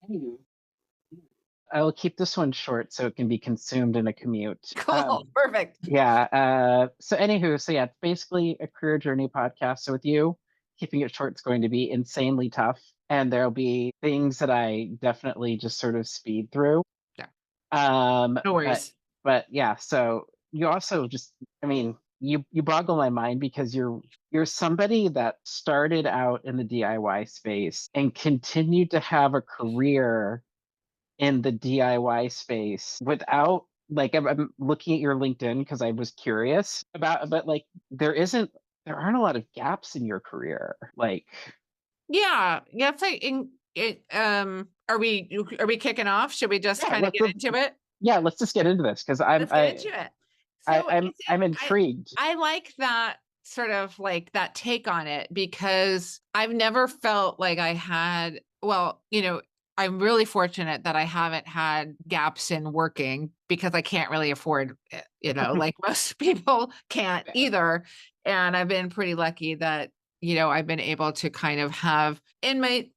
Anywho, I will keep this one short so it can be consumed in a commute. Cool. Perfect. Yeah. So yeah, it's basically a career journey podcast. So with you, keeping it short is going to be insanely tough, and there'll be things that I definitely just sort of speed through. Yeah. Um, No but worries. but yeah. So you also just, I mean, you boggle my mind because you're somebody that started out in the DIY space and continued to have a career in the DIY space without, like, I'm looking at your LinkedIn because I was curious about, but like there aren't a lot of gaps in your career. Like, Yeah. Yeah. It's like are we kicking off? Should we just yeah, kind of get into it? let's just get into this because Let's get into it. So I'm I intrigued. I like that sort of like that take on it because I've never felt like I had, well, I'm really fortunate that I haven't had gaps in working because I can't really afford it, like most people can't Fair. either. And I've been pretty lucky that, I've been able to kind of have in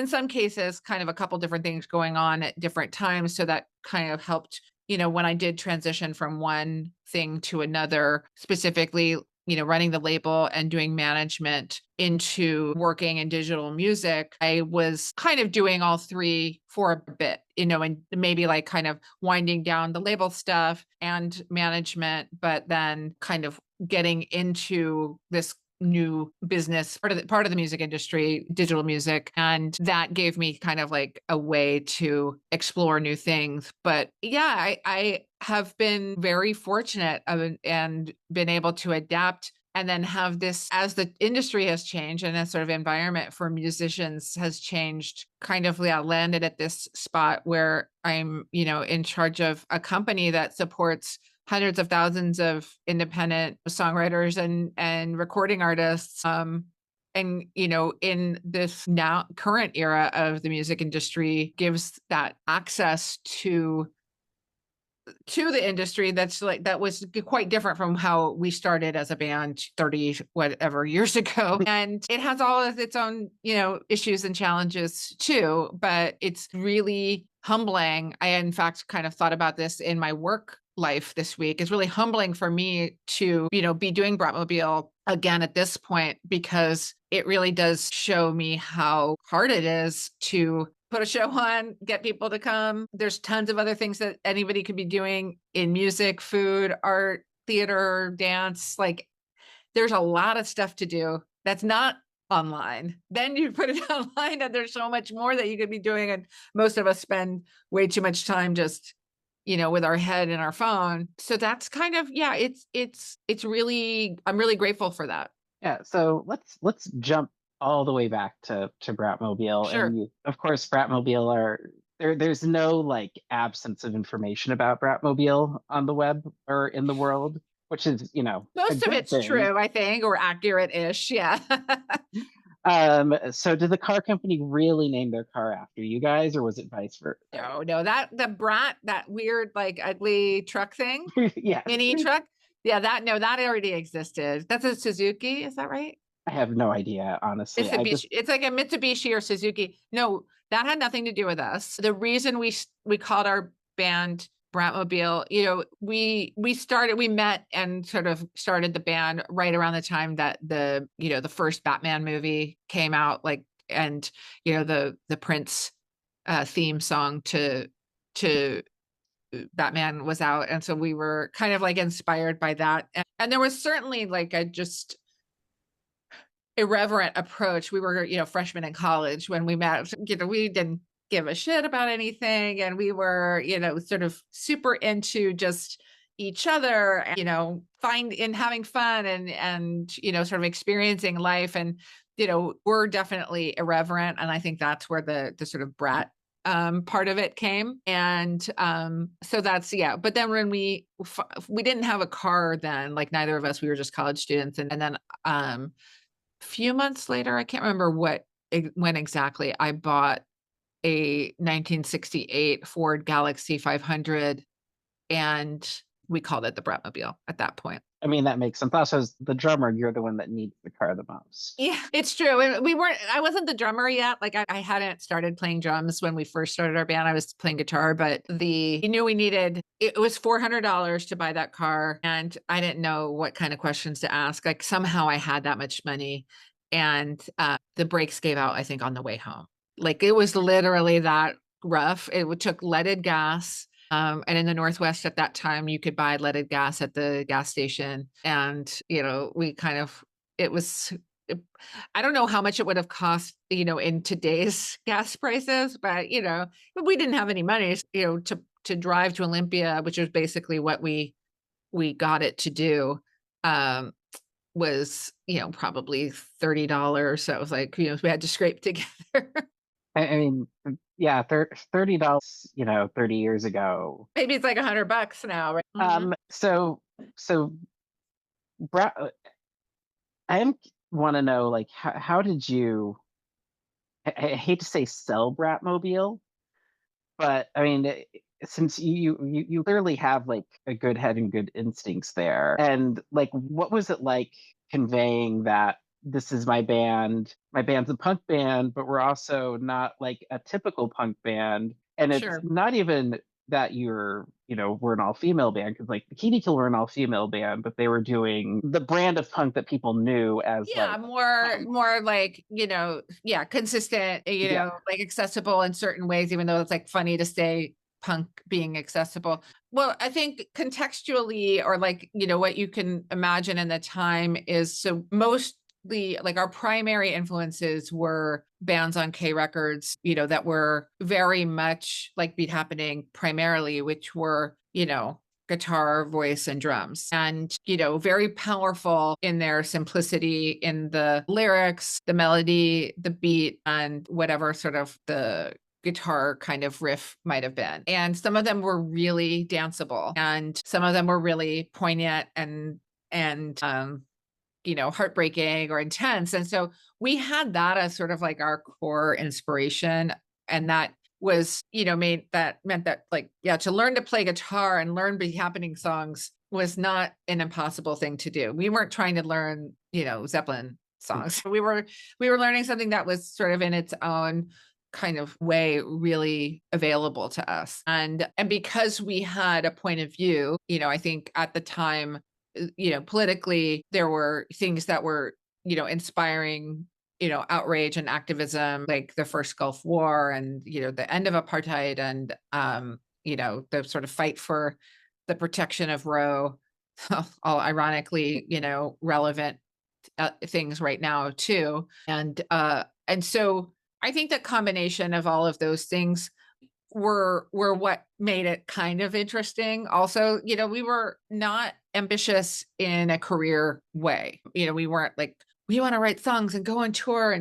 some cases, kind of a couple different things going on at different times. So that kind of helped, when I did transition from one thing to another, specifically, running the label and doing management into working in digital music, I was kind of doing all three for a bit, and maybe like kind of winding down the label stuff and management, but then kind of getting into this new business part of the music industry, digital music, and that gave me kind of like a way to explore new things. But yeah, I have been very fortunate and been able to adapt and then have this, as the industry has changed and that sort of environment for musicians has changed, kind of, yeah, landed at this spot where I'm, in charge of a company that supports hundreds of thousands of independent songwriters and recording artists. And in this now current era of the music industry, gives that access to the industry that's like, that was quite different from how we started as a band 30 whatever years ago. And it has all of its own, issues and challenges too, but it's really humbling. I, in fact, kind of thought about this in my work life this week. It's really humbling for me to, be doing Bratmobile again at this point, because it really does show me how hard it is to put a show on, get people to come. There's tons of other things that anybody could be doing in music, food, art, theater, dance. Like, there's a lot of stuff to do that's not online. Then you put it online and there's so much more that you could be doing. And most of us spend way too much time just, with our head in our phone. So that's kind of, yeah, it's really, I'm really grateful for that. Yeah, so let's jump all the way back to Bratmobile, Sure. and of course, Bratmobile are there's no like absence of information about Bratmobile on the web or in the world, which is, a Most of good it's thing. true, I think, or accurate-ish. Yeah. So did the car company really name their car after you guys, or was it vice versa? No, that the Brat, that weird, like, ugly truck thing, Yes. mini truck. Yeah, that already existed. That's a Suzuki, is that right? I have no idea, honestly. I Mitsubishi. just It's like a Mitsubishi or Suzuki. No, that had nothing to do with us. The reason we called our band Bratmobile, we met and sort of started the band right around the time that the first Batman movie came out, like, and the Prince theme song to Batman was out, and so we were kind of like inspired by that, and there was certainly like a just irreverent approach. We were, freshmen in college when we met. We didn't give a shit about anything. And we were, sort of super into just each other, and, having fun and sort of experiencing life. And, we're definitely irreverent. And I think that's where the sort of brat part of it came. And so that's, yeah. But then when we didn't have a car then, like neither of us, we were just college students. And then few months later, I can't remember when exactly, I bought a 1968 Ford Galaxie 500, and we called it the Bratmobile at that point. I mean, that makes sense. Also, as the drummer, you're the one that needs the car the most. Yeah, it's true. And I wasn't the drummer yet. Like I hadn't started playing drums when we first started our band. I was playing guitar, but we knew we needed, it was $400 to buy that car. And I didn't know what kind of questions to ask. Like somehow I had that much money and the brakes gave out, I think, on the way home. Like it was literally that rough. It took leaded gas. And in the Northwest at that time, you could buy leaded gas at the gas station. And, we kind of, it was, I don't know how much it would have cost, in today's gas prices, but, we didn't have any money, to drive to Olympia, which was basically what we got it to do, was, probably $30. So it was like, we had to scrape together. I mean, yeah, $30, 30 years ago. Maybe it's like $100 now, right? Mhm. So Bra- I want to know, like, how did you? I hate to say sell Bratmobile, but I mean, since you clearly have like a good head and good instincts there, and like, what was it like conveying that this is my band? My band's a punk band, but we're also not like a typical punk band, and it's Sure. not even that we're an all-female band, because like the Kitty Kill were an all-female band, but they were doing the brand of punk that people knew as Yeah, like more punk. more like, yeah, consistent, Yeah. like accessible in certain ways, even though it's like funny to say punk being accessible. Well, I think contextually or like, what you can imagine in the time is so mostly like our primary influences were bands on K records, that were very much like Beat Happening primarily, which were, guitar, voice, and drums. And, very powerful in their simplicity in the lyrics, the melody, the beat, and whatever sort of the guitar kind of riff might have been. And some of them were really danceable and some of them were really poignant and heartbreaking or intense. And so we had that as sort of like our core inspiration. And that was, meant that like, yeah, to learn to play guitar and learn Be Happening songs was not an impossible thing to do. We weren't trying to learn, Zeppelin songs. We were learning something that was sort of in its own kind of way really available to us. And because we had a point of view, I think at the time, politically, there were things that were, inspiring, outrage and activism, like the first Gulf War and, the end of apartheid and, the sort of fight for the protection of Roe, all ironically, relevant things right now too. And so I think the combination of all of those things were what made it kind of interesting. Also, we were not ambitious in a career way. We weren't like, we want to write songs and go on tour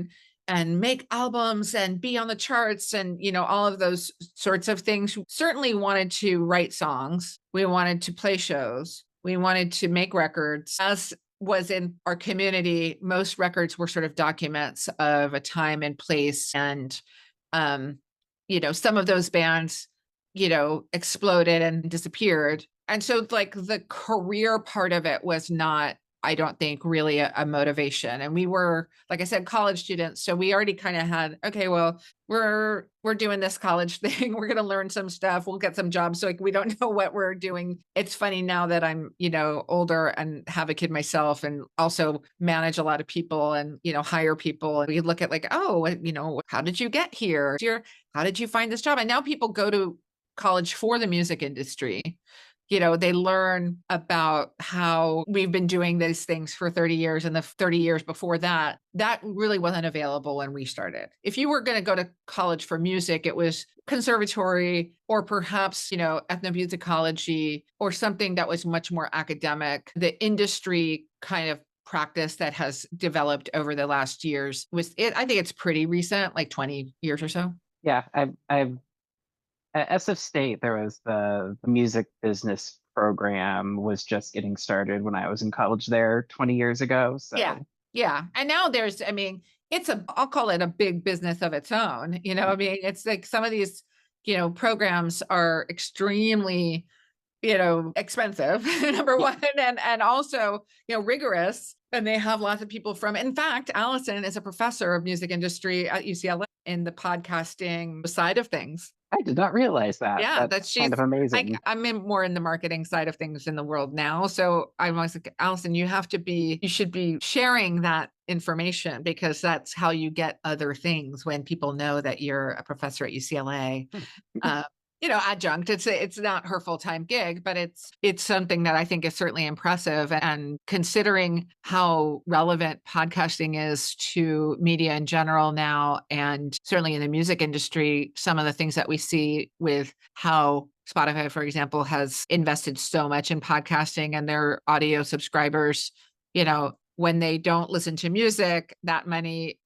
and make albums and be on the charts and all of those sorts of things. We certainly wanted to write songs. We wanted to play shows. We wanted to make records. As was in our community, most records were sort of documents of a time and place. And some of those bands, exploded and disappeared. And so like the career part of it was not, I don't think, really a motivation. And we were, like I said, college students. So we already kind of had, okay, well, we're doing this college thing. We're going to learn some stuff. We'll get some jobs. So like, we don't know what we're doing. It's funny now that I'm, older and have a kid myself and also manage a lot of people and, hire people. And we look at like, oh, how did you get here? How did you find this job? And now people go to college for the music industry. They learn about how we've been doing these things for 30 years and the 30 years before that really wasn't available when we started. If you were going to go to college for music, it was conservatory or perhaps, ethnomusicology or something that was much more academic. The industry kind of practice that has developed over the last years I think it's pretty recent, like 20 years or so. Yeah, I've at SF State, there was the music business program was just getting started when I was in college there 20 years ago. Yeah. So Yeah. And now I'll call it a big business of its own. I mean, it's like some of these, programs are extremely expensive, number one, and also, rigorous. And they have lots of people from, in fact, Allison is a professor of music industry at UCLA in the podcasting side of things. I did not realize that. Yeah, that That's kind she's of amazing. I'm more in the marketing side of things in the world now. So I'm always like, Allison, you should be sharing that information because that's how you get other things when people know that you're a professor at UCLA. Uh, adjunct. It's not her full-time gig, but it's something that I think is certainly impressive. And considering how relevant podcasting is to media in general now, and certainly in the music industry, some of the things that we see with how Spotify, for example, has invested so much in podcasting and their audio subscribers, when they don't listen to music, that money,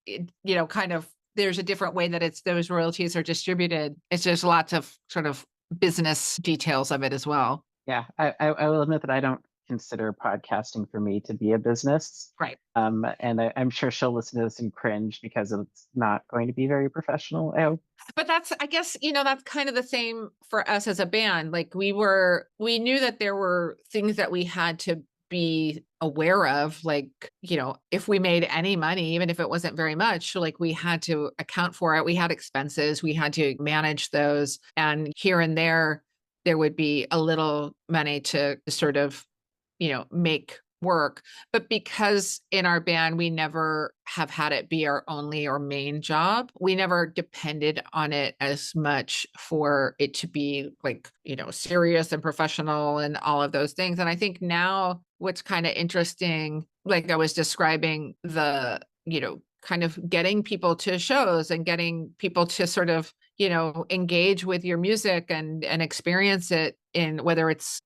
kind of there's a different way that those royalties are distributed. It's just lots of sort of business details of it as well. Yeah, I will admit that I don't consider podcasting for me to be a business. Right. And I'm sure she'll listen to this and cringe because it's not going to be very professional. I hope. But I guess, that's kind of the same for us as a band. Like we knew that there were things that we had to be aware of, like, if we made any money, even if it wasn't very much, like we had to account for it. We had expenses, we had to manage those. And here and there would be a little money to sort of, make work. But because in our band, we never have had it be our only or main job, we never depended on it as much for it to be like, serious and professional and all of those things. And I think now what's kind of interesting, like I was describing kind of getting people to shows and getting people to sort of, engage with your music and experience it in whether it's,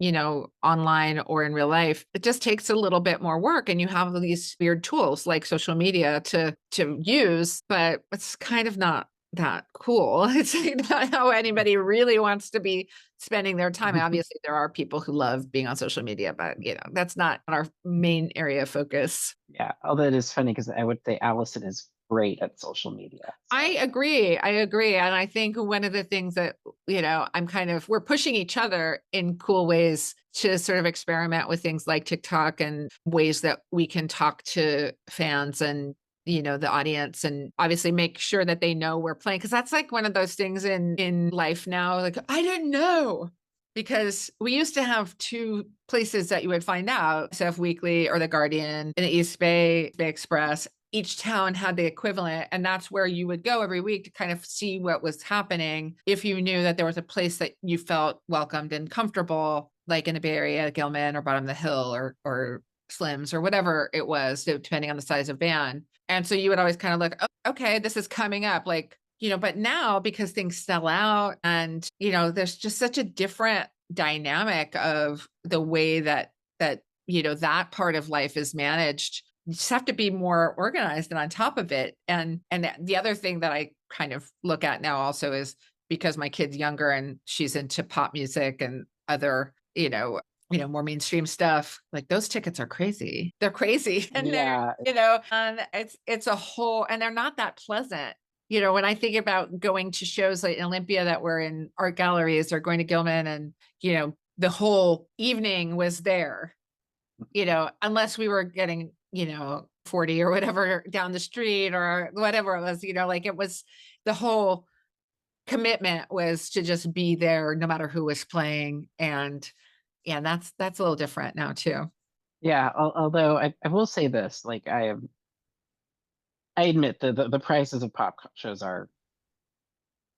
online or in real life. It just takes a little bit more work. And you have these weird tools like social media to use, but it's kind of not that cool. It's not how anybody really wants to be spending their time. Obviously, there are people who love being on social media, but that's not our main area of focus. Yeah, although it is funny because I would say Allison is great at social media. So. I agree. And I think one of the things that, we're pushing each other in cool ways to sort of experiment with things like TikTok and ways that we can talk to fans and the audience, and obviously make sure that they know we're playing. Cause that's like one of those things in life now. Like, I didn't know, because we used to have two places that you would find out, SF Weekly or The Guardian in the East Bay Express. Each town had the equivalent, and that's where you would go every week to kind of see what was happening. If you knew that there was a place that you felt welcomed and comfortable, like in the Bay Area, Gilman or Bottom of the Hill or Slims or whatever it was, depending on the size of band. And so you would always kind of look, oh, okay, this is coming up. Like, but now because things sell out and, there's just such a different dynamic of the way that that part of life is managed. You just have to be more organized and on top of it. And the other thing that I kind of look at now also is because my kid's younger and she's into pop music and other, more mainstream stuff, like those tickets are crazy. They're crazy. And yeah. and it's a whole, and they're not that pleasant. When I think about going to shows like in Olympia that were in art galleries or going to Gilman and, the whole evening was there, unless we were getting, 40 or whatever down the street or whatever it was, like it was the whole commitment was to just be there no matter who was playing. And yeah, that's a little different now too. Yeah, although I will say this, like I admit that the prices of pop shows are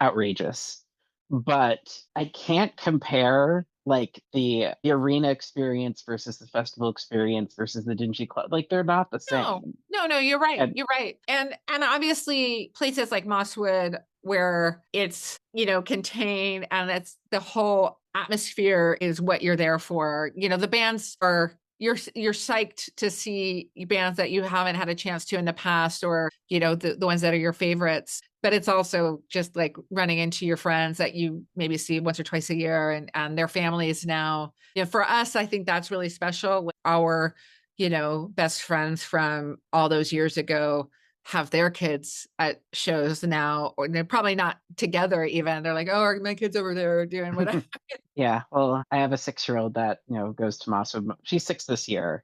outrageous, but I can't compare like the arena experience versus the festival experience versus the dingy club. Like they're not the same. No, you're right. You're right. And obviously places like Mosswood where it's, contained and it's the whole atmosphere is what you're there for. The bands are you're psyched to see bands that you haven't had a chance to in the past, or the ones that are your favorites. But it's also just like running into your friends that you maybe see once or twice a year and their families now. For us, I think that's really special with our best friends from all those years ago. have their kids at shows now, or they're probably not together even. They're like, "Oh, my kid's over there doing whatever." Yeah, well, I have a 6-year-old that, goes to Mosswood. She's 6 this year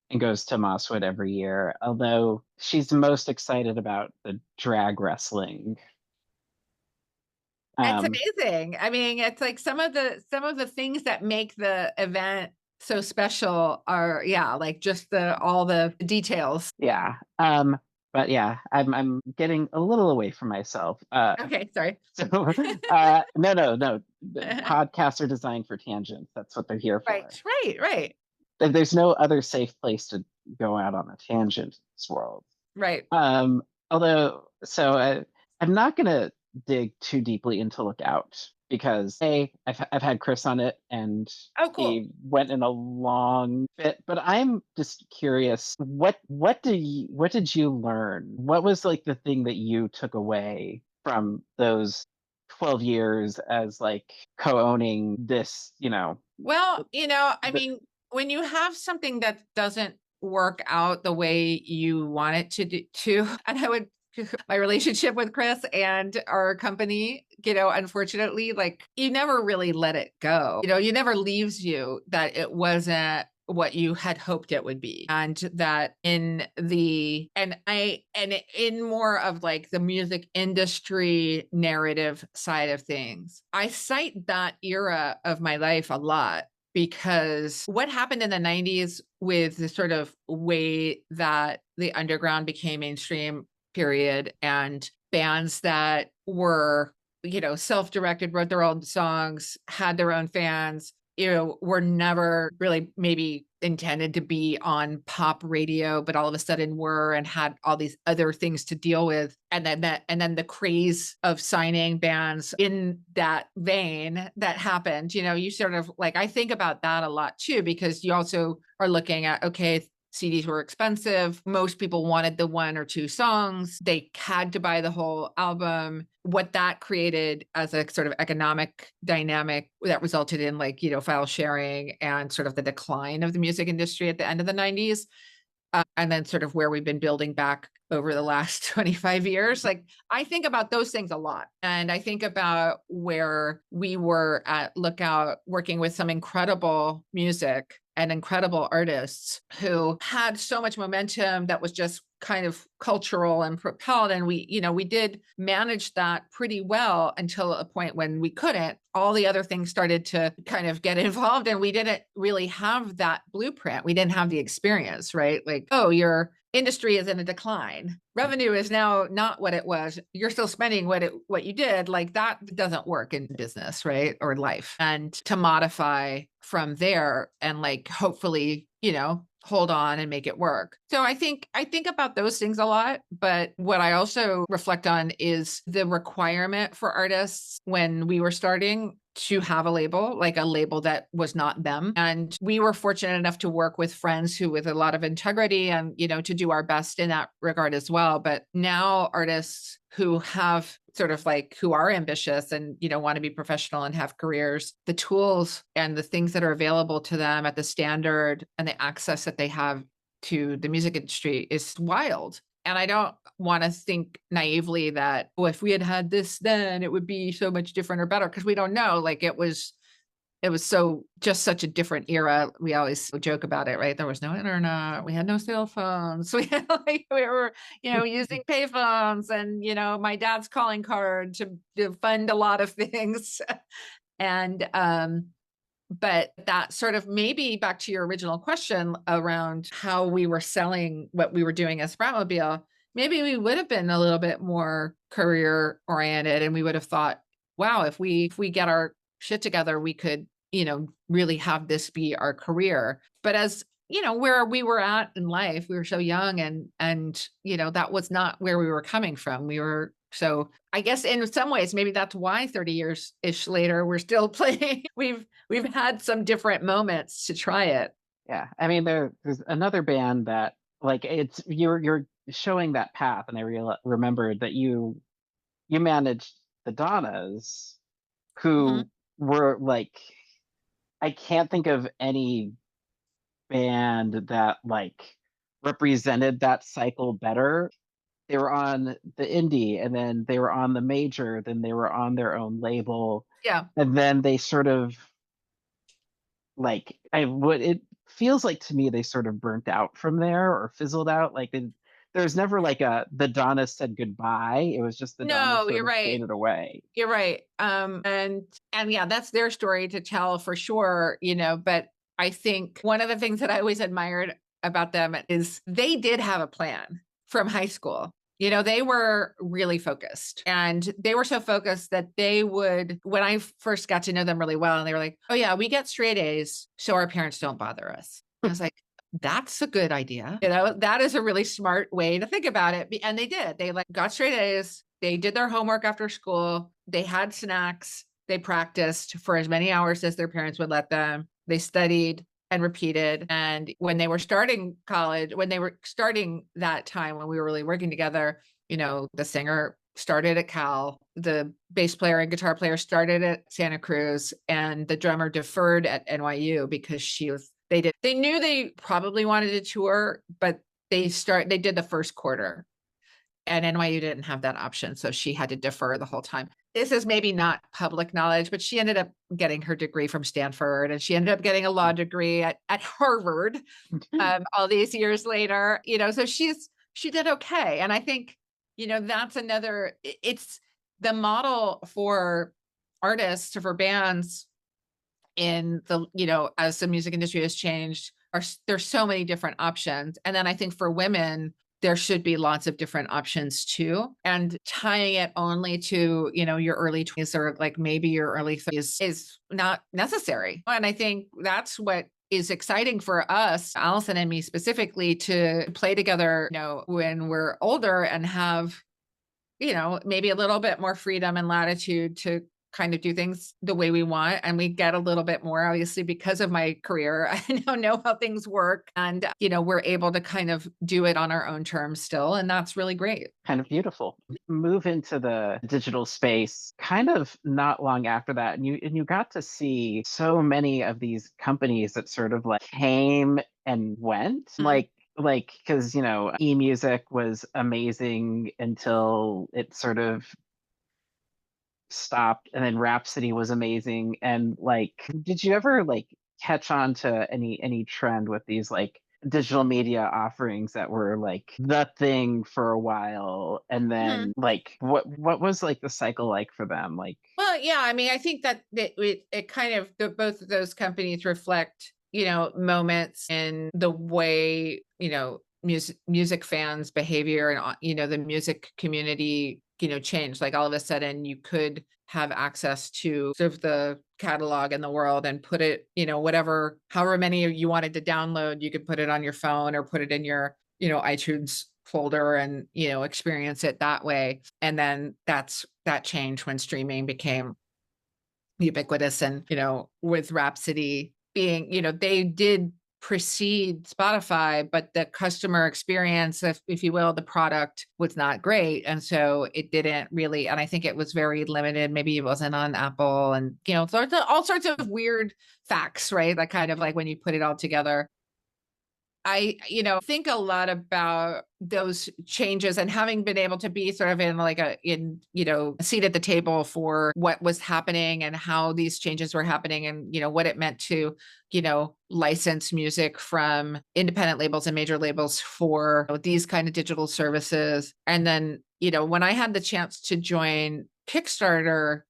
and goes to Mosswood every year, although she's most excited about the drag wrestling. It's Um, amazing. I mean, it's like some of the things that make the event so special are, yeah, like just the all the details. yeah, but yeah, I'm getting a little away from myself. Okay, sorry. So, no, no, no. The podcasts are designed for tangents. That's what they're here for. Right, right, right, There's no other safe place to go out on a tangent in this world. right. Um, although, I'm not gonna dig too deeply into Lookout because I've had Chris on it and Oh, cool. he went in a long bit. But I'm just curious, what did you learn? What was like the thing that you took away from those 12 years as like co-owning this? Well, I The, mean, when you have something that doesn't work out the way you want it and I would my relationship with Chris and our company, unfortunately, like you never really let it go. You never leaves you that it wasn't what you had hoped it would be. And that in more of like the music industry narrative side of things, I cite that era of my life a lot because what happened in the 90s with the sort of way that the underground became mainstream, period, and bands that were, self-directed, wrote their own songs, had their own fans, were never really maybe intended to be on pop radio, but all of a sudden were and had all these other things to deal with. And then the craze of signing bands in that vein that happened, you sort of like, I think about that a lot too, because you also are looking at, okay, CDs were expensive. Most people wanted the one or two songs. They had to buy the whole album. What that created as a sort of economic dynamic that resulted in like, file sharing and sort of the decline of the music industry at the end of the 90s. And then sort of where we've been building back over the last 25 years. Like I think about those things a lot. And I think about where we were at Lookout working with some incredible music and incredible artists who had so much momentum that was just kind of cultural and propelled. And we did manage that pretty well until a point when we couldn't. All the other things started to kind of get involved, and we didn't really have that blueprint. We didn't have the experience, right? Like, oh, your industry is in a decline. Revenue is now not what it was. You're still spending what you did. Like that doesn't work in business, right? Or life. And to modify from there and like hopefully, hold on and make it work. So I think about those things a lot, but what I also reflect on is the requirement for artists when we were starting to have a label, like a label that was not them. And we were fortunate enough to work with friends who with a lot of integrity and, to do our best in that regard as well. But now artists who have sort of like who are ambitious and, want to be professional and have careers, the tools and the things that are available to them at the standard and the access that they have to the music industry is wild. And I don't want to think naively that, oh, if we had had this, then it would be so much different or better, because we don't know. Like it was so just such a different era. We always joke about it, right? There was no internet. We had no cell phones. We were, using payphones and, my dad's calling card to fund a lot of things. And, but that sort of maybe back to your original question around how we were selling what we were doing as Bratmobile, maybe we would have been a little bit more career oriented and we would have thought, wow, if we get our shit together, we could, really have this be our career. But as where we were at in life, we were so young and that was not where we were coming from. So I guess in some ways, maybe that's why 30 years ish later, we're still playing. We've had some different moments to try it. yeah, I mean, there's another band that like you're showing that path, and I remembered that you managed the Donnas, Mhm. who were like, I can't think of any band that like represented that cycle better. they were on the indie, and then they were on the major, then they were on their own label, Yeah. and then they sort of like I would it feels like to me they sort of burnt out from there or fizzled out. Like there's never like a the Donnas said goodbye. It was just the Donnas No, sort you're of right. faded away. You're right. And yeah, that's their story to tell for sure, but I think one of the things that I always admired about them is they did have a plan from high school. They were really focused, and they were so focused that they would, when I first got to know them really well, and they were like, "Oh yeah, we get straight A's so our parents don't bother us." I was like, that's a good idea. That is a really smart way to think about it. And they did. They like got straight A's. They did their homework after school. They had snacks. They practiced for as many hours as their parents would let them. They studied and repeated. And when they were starting college, when they were starting that time when we were really working together, the singer started at Cal, the bass player and guitar player started at Santa Cruz, and the drummer deferred at NYU because they knew they probably wanted to tour, but they did the first quarter, and NYU didn't have that option. So she had to defer the whole time. This is maybe not public knowledge, but she ended up getting her degree from Stanford, and she ended up getting a law degree at Harvard all these years later, so she did okay. And I think, that's it's the model for artists or for bands in the, as the music industry has changed, there's so many different options. And then I think for women, there should be lots of different options too. And tying it only to, your early 20s or like maybe your early 30s is not necessary. And I think that's what is exciting for us, Allison and me specifically, to play together, when we're older and have, maybe a little bit more freedom and latitude to kind of do things the way we want. And we get a little bit more, obviously, because of my career. I now know how things work. And, we're able to kind of do it on our own terms still. And that's really great. Kind of beautiful. Move into the digital space kind of not long after that. And you got to see so many of these companies that sort of like came and went. Like because eMusic was amazing until it sort of stopped, and then Rhapsody was amazing. And like, did you ever like catch on to any trend with these like digital media offerings that were like the thing for a while, and then like what was like the cycle like for them? Like, well, yeah, I mean, I think that it kind of, both of those companies reflect, moments in the way, music fans behavior, and, the music community, changed. Like all of a sudden you could have access to sort of the catalog in the world and put it, whatever, however many you wanted to download, you could put it on your phone or put it in your, iTunes folder and, experience it that way. And then that changed when streaming became ubiquitous. And, with Rhapsody being, they did precede Spotify, but the customer experience, if you will, the product was not great. And so it didn't really, and I think it was very limited. Maybe it wasn't on Apple, and, so all sorts of weird facts, right? Like kind of like when you put it all together. I, think a lot about those changes, and having been able to be sort of in like a seat at the table for what was happening and how these changes were happening, and, what it meant to, license music from independent labels and major labels for these kind of digital services. And then, when I had the chance to join Kickstarter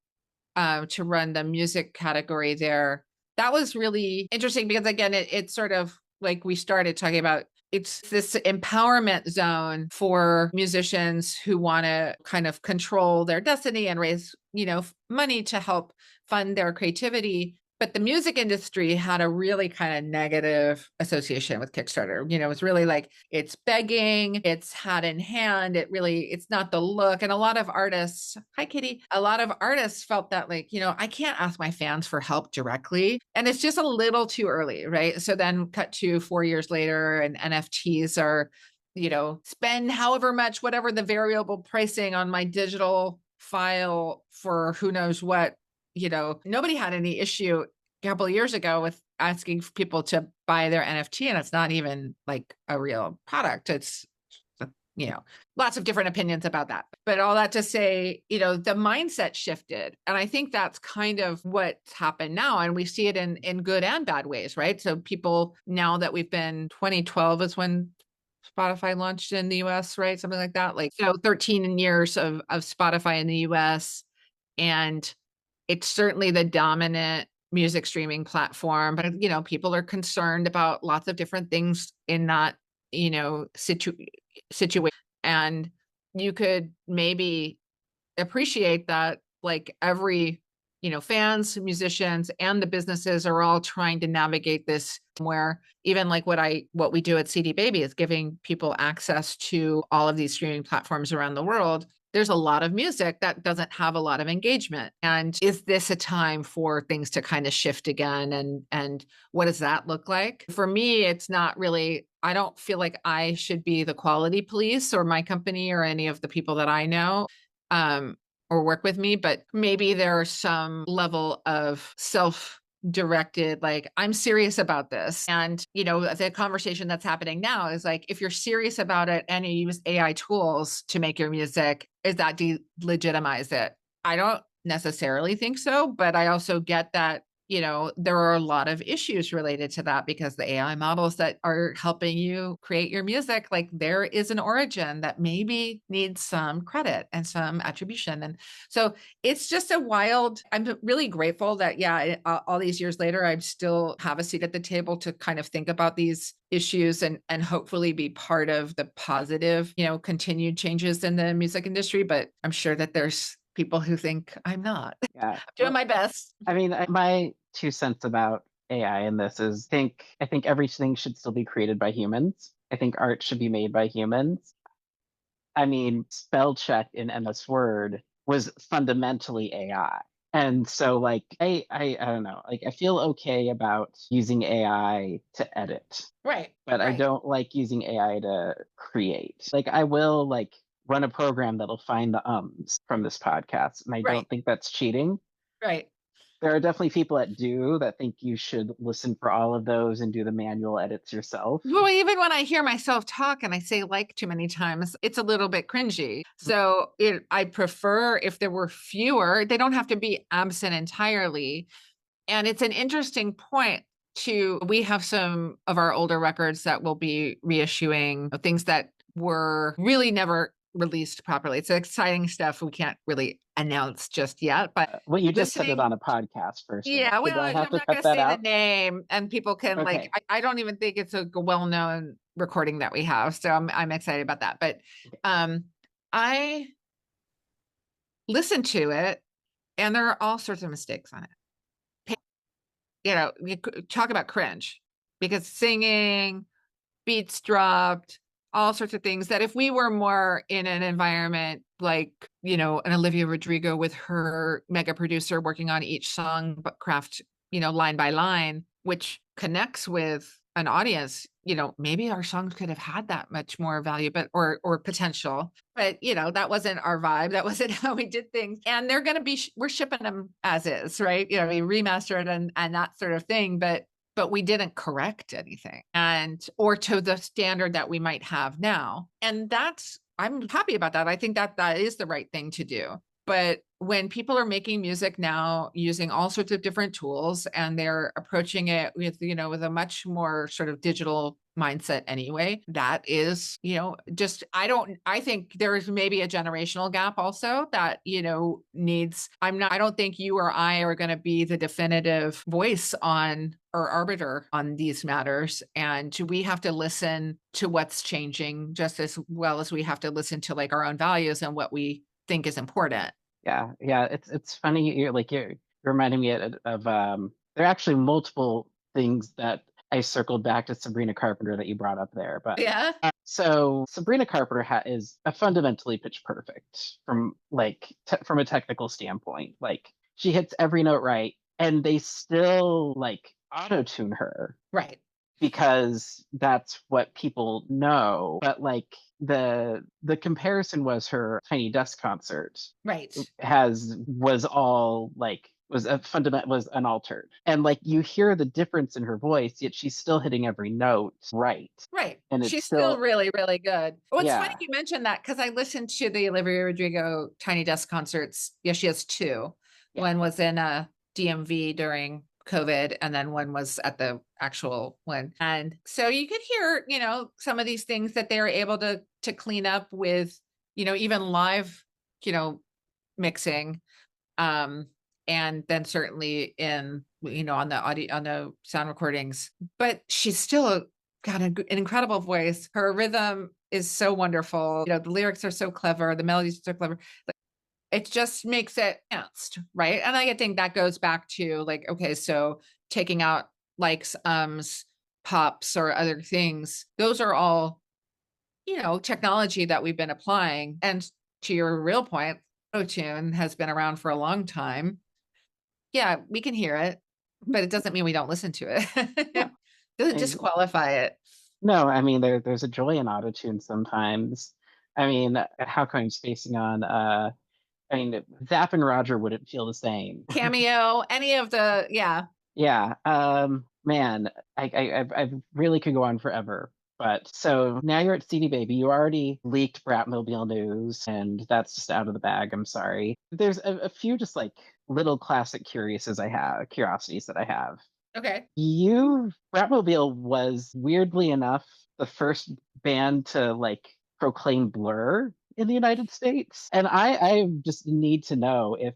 to run the music category there, that was really interesting because, again, it's sort of like we started talking about, it's this empowerment zone for musicians who want to kind of control their destiny and raise, money to help fund their creativity. But the music industry had a really kind of negative association with Kickstarter. It's really like it's begging, it's hat in hand. It's not the look. And a lot of artists, hi, Kitty, a lot of artists felt that like, I can't ask my fans for help directly. And it's just a little too early, right? So then cut to 4 years later, and NFTs are, spend however much, whatever the variable pricing on my digital file for who knows what. Nobody had any issue a couple of years ago with asking people to buy their NFT, and it's not even like a real product. It's lots of different opinions about that. But all that to say, the mindset shifted. And I think that's kind of what's happened now. And we see it in good and bad ways, right? So people, now that 2012 is when Spotify launched in the US, right? Something like that. 13 years of Spotify in the US. And it's certainly the dominant music streaming platform. But, people are concerned about lots of different things in that, situation. And you could maybe appreciate that, every, fans, musicians, and the businesses are all trying to navigate this, where even what we do at CD Baby is giving people access to all of these streaming platforms around the world. There's a lot of music that doesn't have a lot of engagement. And is this a time for things to kind of shift again? And what does that look like? For me, it's not really, I don't feel like I should be the quality police, or my company, or any of the people that I know, or work with me, but maybe there's some level of self-directed, I'm serious about this. And, the conversation that's happening now is if you're serious about it and you use AI tools to make your music, is that delegitimize it? I don't necessarily think so, but I also get that, there are a lot of issues related to that, because the AI models that are helping you create your music, there is an origin that maybe needs some credit and some attribution. And so it's just I'm really grateful that, all these years later, I still have a seat at the table to kind of think about these issues and hopefully be part of the positive, continued changes in the music industry. But I'm sure that there's people who think I'm not. Yeah. Doing my best. I mean, my 2 cents about AI in this is I think everything should still be created by humans. I think art should be made by humans. I mean, spell check in MS Word was fundamentally AI. And so I don't know, I feel okay about using AI to edit, Right. but I Right. don't like using AI to create. I will run a program that'll find the ums from this podcast, and I Right. don't think that's cheating. Right. There are definitely people that think you should listen for all of those and do the manual edits yourself. Well, even when I hear myself talk and I say too many times, it's a little bit cringy. So I prefer if there were fewer. They don't have to be absent entirely. And it's an interesting point we have some of our older records that will be reissuing, things that were really never released properly. It's exciting stuff we can't really announce just yet, but Well, you just said it listening. on a podcast first. Yeah, Did well, I I'm have to not cut gonna that say the out? name, and people can Okay. I don't even think it's a well-known recording that we have, so I'm excited about that. But I listened to it, and there are all sorts of mistakes on it. You talk about cringe, because singing, beats dropped, all sorts of things that if we were more in an environment an Olivia Rodrigo with her mega producer working on each song, but craft, line by line, which connects with an audience, maybe our songs could have had that much more value, or potential. But, that wasn't our vibe. That wasn't how we did things. And they're going to be, we're shipping them as is, right? We remastered and that sort of thing. But we didn't correct anything or to the standard that we might have now. And I'm happy about that. I think that is the right thing to do. But when people are making music now using all sorts of different tools, and they're approaching it with a much more sort of digital mindset anyway, that is, I think there is maybe a generational gap also that, I don't think you or I are going to be the definitive voice on or arbiter on these matters. And we have to listen to what's changing just as well as we have to listen to our own values and what we think is important. Yeah. It's funny. You're reminding me of there are actually multiple things that I circled back to Sabrina Carpenter that you brought up there. But Yeah. So Sabrina Carpenter is a fundamentally pitch perfect from from a technical standpoint. She hits every note right, and they still auto tune her. Right. Because that's what people know. But the comparison was her Tiny Desk concert. Right. Was all was a fundament was unaltered. And like you hear the difference in her voice, yet she's still hitting every note right. Right. And it's She's still still really, really good. Well, it's funny yeah. you mentioned that because I listened to the Olivia Rodrigo Tiny Desk concerts. Yeah, she has two. Yeah. One was in DMV during COVID, and then one was at the actual one. And so you could hear, some of these things that they were able to clean up with, even live, mixing. Um, and then certainly in, on the audio, on the sound recordings, but she's still got an incredible voice. Her rhythm is so wonderful. The lyrics are so clever. The melodies are so clever. It just makes it enhanced, right? And I think that goes back to like, okay, so taking out likes, pops, or other things. Those are all, technology that we've been applying. And to your real point, auto-tune has been around for a long time. Yeah, we can hear it, but it doesn't mean we don't listen to Yeah. it. Doesn't And disqualify it. no, I mean there's a joy in autotune sometimes. I mean, how come I'm spacing on I mean Zap and Roger wouldn't feel the same. Cameo, any of the, yeah. Yeah. Man, I really could go on forever. But so now you're at CD Baby. You already leaked Bratmobile news, and that's just out of the bag. I'm sorry. There's a few just like little classic curiosities that I have. Okay. Bratmobile was weirdly enough the first band to like proclaim Blur in the United States. And I just need to know if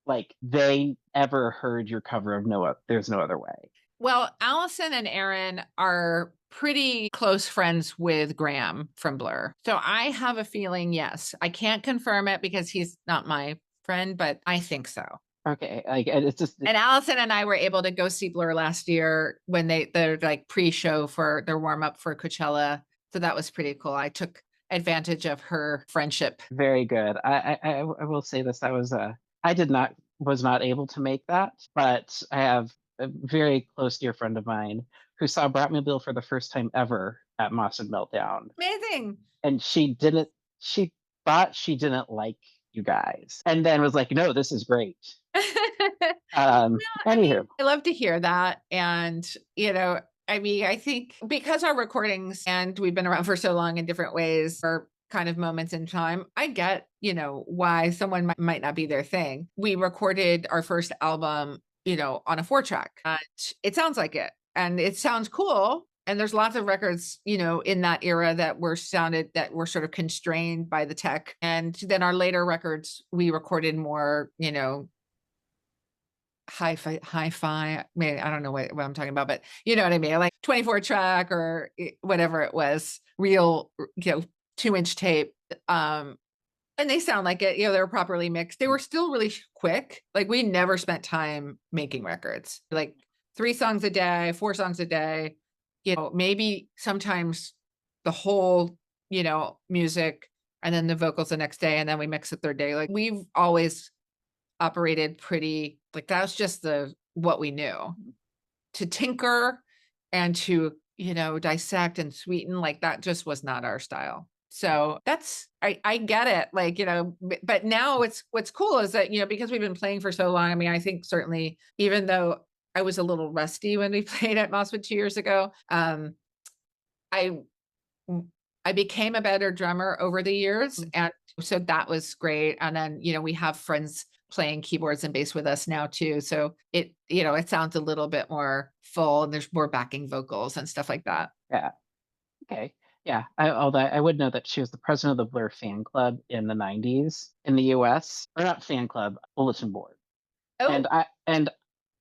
like they ever heard your cover of There's No Other Way. Well, Allison and Aaron are pretty close friends with Graham from Blur. So I have a feeling, yes. I can't confirm it because he's not my friend, but I think so. Okay, like it's just And Allison and I were able to go see Blur last year when they're like pre-show for their warm-up for Coachella. So that was pretty cool. I took advantage of her friendship. very good. I will say this. I was not able to make that, but I have a very close dear friend of mine who saw Bratmobile for the first time ever at Moss and Meltdown, Amazing. and she thought she didn't like you guys, and then was like, no, this is great. Anywho, I love to hear that. And, I think because our recordings and we've been around for so long in different ways or kind of moments in time, I get, why someone might not be their thing. We recorded our first album, on a 4-track. And it sounds like it. And it sounds cool. And there's lots of records, in that era that were sort of constrained by the tech. And then our later records, we recorded more, hi-fi. I mean, I don't know what I'm talking about, but you know what I mean? Like 24 track or whatever it was, real, 2-inch tape. And they sound like it, they were properly mixed. They were still really quick. Like we never spent time making records, like 3 songs a day, 4 songs a day, maybe sometimes the whole, music and then the vocals the next day. And then we mix the third day. Like we've always operated pretty, like that was just what we knew. To tinker and to, dissect and sweeten, like that just was not our style. So I get it. Like, but now what's cool is that, because we've been playing for so long, I mean, I think certainly, even though I was a little rusty when we played at Mosswood 2 years ago, I became a better drummer over the years. And so that was great. And then, we have friends playing keyboards and bass with us now too. So it sounds a little bit more full and there's more backing vocals and stuff like that. yeah, okay. Yeah, although I would know that she was the president of the Blur fan club in the 90s in the US, or not fan club, bulletin board. Oh, And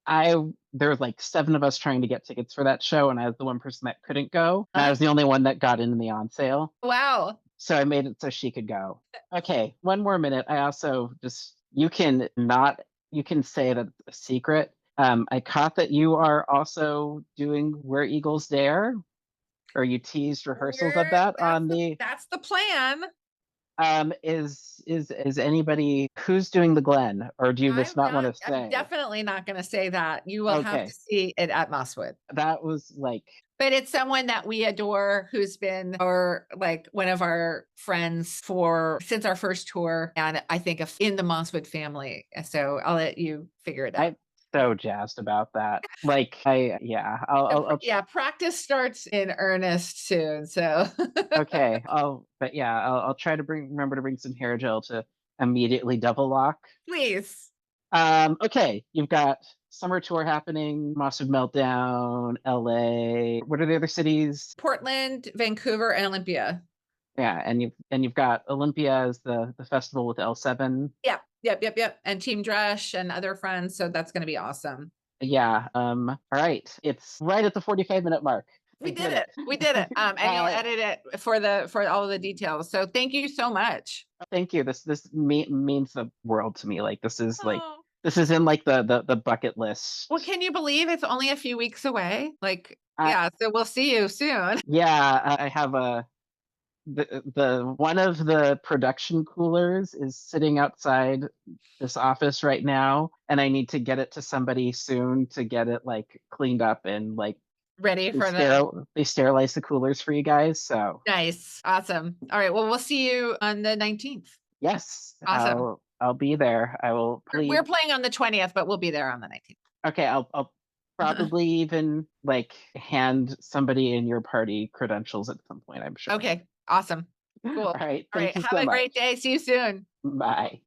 I there was like 7 of us trying to get tickets for that show, and I was the one person that couldn't go. And I was the only one that got in the on sale. wow. So I made it so she could go. Okay, one more minute. I also you can say that it's a secret. I caught that you are also doing Where Eagles Dare, or you teased rehearsals of that on the. That's the plan. Is anybody who's doing the Glen, or do you just not want to I'm say? definitely not gonna say that. You will have to Okay, see it at Mosswood. that was like But it's someone that we adore who's been or like one of our friends for since our first tour, and I think of in the Mosswood family. So I'll let you figure it out. I'm so jazzed about that. Like I yeah, I'll Yeah, practice starts in earnest soon. So okay. But yeah, I'll try to remember to bring some hair gel to immediately double lock. please. Okay, you've got summer tour happening, Massive Meltdown, LA. What are the other cities? Portland, Vancouver, and Olympia. Yeah, and you've got Olympia as the festival with L7. Yep. And Team Drush and other friends. So that's going to be awesome. Yeah. All right. It's right at the 45-minute mark. I We did did it. it. We did it. And you'll uh, edit it for all of the details. So thank you so much. Thank you. This means the world to me. Like Oh, this is in like the bucket well, list. can you believe it's only a few weeks away? Like, Uh, yeah. So we'll see you soon. yeah, I have the one of the production coolers is sitting outside this office right now, and I need to get it to somebody soon to get it like cleaned up and like Ready for the they sterilize the coolers for you guys. So nice. Awesome. All right. Well, we'll see you on the 19th. yes, Awesome. I'll be there. I will We're please. playing on the 20th, but we'll be there on the 19th. Okay, I'll probably even like hand somebody in your party credentials at some point, I'm sure. Okay. Awesome. All Cool. right, All right. thank you Have so a great much. day. See you soon. Bye.